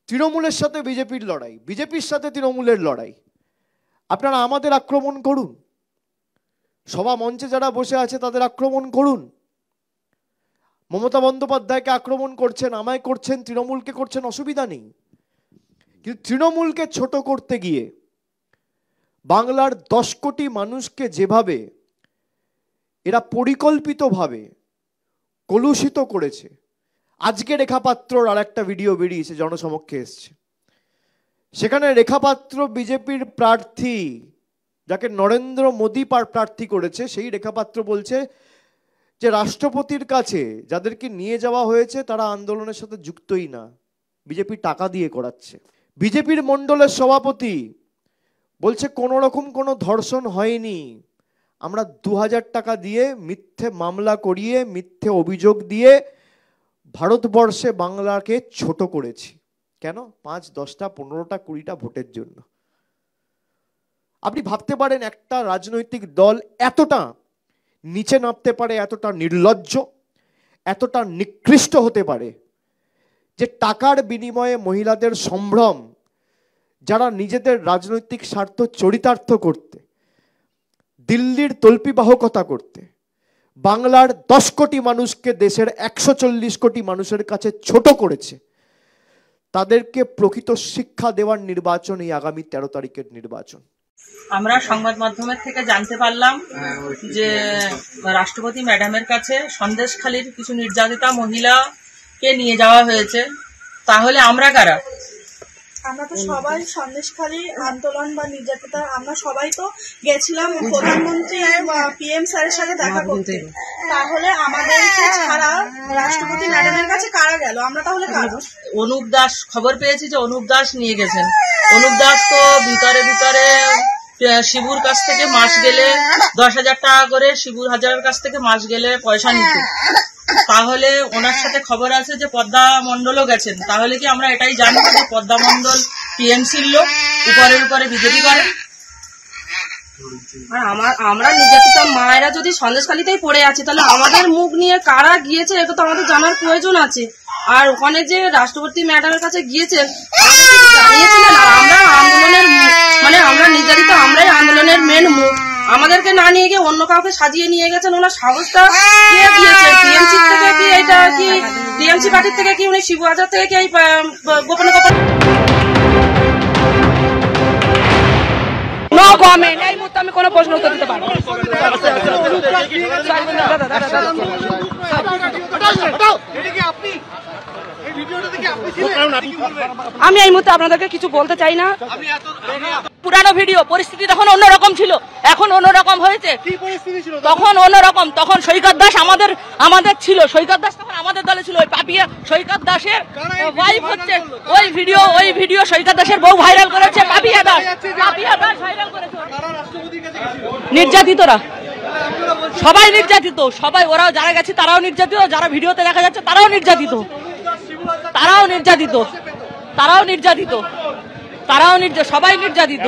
তৃণমূলের সাথে বিজেপির লড়াই, বিজেপির সাথে তৃণমূলের লড়াই। আপনারা আমাদের আক্রমণ করুন, সভা মঞ্চে যারা বসে আছে তাদের আক্রমণ করুন। মমতা বন্দ্যোপাধ্যায়কে আক্রমণ করছেন, আমায় করছেন, তৃণমূলকে করছেন, অসুবিধা নেই। কিন্তু তৃণমূলকে ছোট করতে গিয়ে বাংলার 10 কোটি মানুষকে যেভাবে এরা পরিকল্পিতভাবে কলুষিত করেছে, আজকে রেখা পাত্রর আর একটা ভিডিও বেরিয়েছে, জনসমক্ষে এসছে, সেখানে রেখা পাত্র বিজেপির প্রার্থী, যাকে নরেন্দ্র মোদী প্রার্থী করেছে, সেই রেখা পাত্র বলছে যে রাষ্ট্রপতির কাছে যাদেরকে নিয়ে যাওয়া হয়েছে তারা আন্দোলনের সাথে যুক্তই না, বিজেপি টাকা দিয়ে করাচ্ছে। বিজেপির মণ্ডলের সভাপতি বলছে কোনো রকম কোনো ধর্ষণ হয়নি, আমরা 2000 টাকা দিয়ে মিথ্যে মামলা করিয়ে মিথ্যে অভিযোগ দিয়ে ভারতবর্ষে বাংলাকে ছোট করেছি। কেন? 5, 10টা, 15টা, 20টা ভোটের জন্য। আপনি ভাবতে পারেন একটা রাজনৈতিক দল এতটা নিচে নামতে পারে, এতটা নির্লজ্জ, এতটা নিকৃষ্ট হতে পারে যে টাকার বিনিময়ে মহিলাদের সম্ভ্রম, যারা নিজেদের রাজনৈতিক স্বার্থ চরিতার্থ করতে, দিল্লির তল্পিবাহকতা করতে, বাংলার 10 কোটি মানুষকে দেশের 140 কোটি মানুষের কাছে ছোট করেছে, তাদেরকে প্রকৃত শিক্ষা দেওয়ার নির্বাচন এই আগামী 13 তারিখের নির্বাচন। আমরা সংবাদ মাধ্যমের থেকে জানতে পারলাম যে রাষ্ট্রপতি ম্যাডামের কাছে সন্দেশখালীর কিছু নির্যাতিতা মহিলাকে নিয়ে যাওয়া হয়েছে। তাহলে আমরা কারা? আমরা তো সবাই সন্দেশখালী আন্দোলন বা নির্যাতিতা, আমরা সবাই তো গেছিলাম প্রধানমন্ত্রী PM স্যারের সাথে দেখা করতে। তাহলে আমাদেরকে ছাড়া রাষ্ট্রপতি ম্যাডামের কাছে কারা গেল? আমরা তাহলে কারা? অনুপ দাস, খবর পেয়েছি যে অনুপ দাস নিয়ে গেছেন। অনুপ দাস তো ভিতরে ভিতরে শিবুর কাছ থেকে মাস গেলে 10,000 টাকা করে শিবুর হাজারের কাছ থেকে মাস গেলে পয়সা নিত। তাহলে ওনার সাথে খবর আছে যে পদ্মা মণ্ডলও গেছেন। তাহলে কি আমরা এটাই জানবো যে পদ্মা মণ্ডল টিএমসির লোক, উপরের উপরে বিজেপি করে? আমরা নির্যাতিত মায়েরা যদি সন্দেশখালীতেই পড়ে আছি, তাহলে আমাদের মুখ নিয়ে কারা গিয়েছে এটা তো আমাদের জানার প্রয়োজন আছে। আর ওখানে যে রাষ্ট্রপতি ম্যাডামের কাছে গিয়েছেন জানিয়েছিলেন, আর আমরা আন্দোলনের আমরা নির্যাতিত, আমরাই আন্দোলনের মেন মুখ। আমাদেরকে না নিয়ে গিয়ে অন্য কাউকে সাজিয়ে নিয়ে গেছেন। ওনার সাহসটা কে দিয়েছে? টিএমসি থেকে কি এটা কি টিএমসি পার্টির থেকে কি উনি শিবু হাজার থেকে কি এই গোপনে গোপনে? No comment. এই মুহূর্তে আমি কোনো প্রশ্ন উত্তর দিতে পারবো না। আমি এই মুহূর্তে আপনাদেরকে কিছু বলতে চাই না। পুরানো ভিডিও, পরিস্থিতি তখন অন্যরকম ছিল, এখন অন্যরকম হয়েছে। তখন অন্যরকম, তখন সৈকত দাস আমাদের ছিল, সৈকত দাস তখন আমাদের দলে ছিল। ওই পাপিয়া সৈকত দাসের ওয়াইফ হচ্ছে, ওই ভিডিও সৈকত দাসের বউ ভাইরাল করেছে, পাপিয়া দাস ভাইরাল করেছে। নির্যাতিতরা সবাই নির্যাতিত, সবাই, ওরাও যারা গেছে তারাও নির্যাতিত, যারা ভিডিওতে দেখা যাচ্ছে তারাও নির্যাতিত, সবাই নির্যাতিত।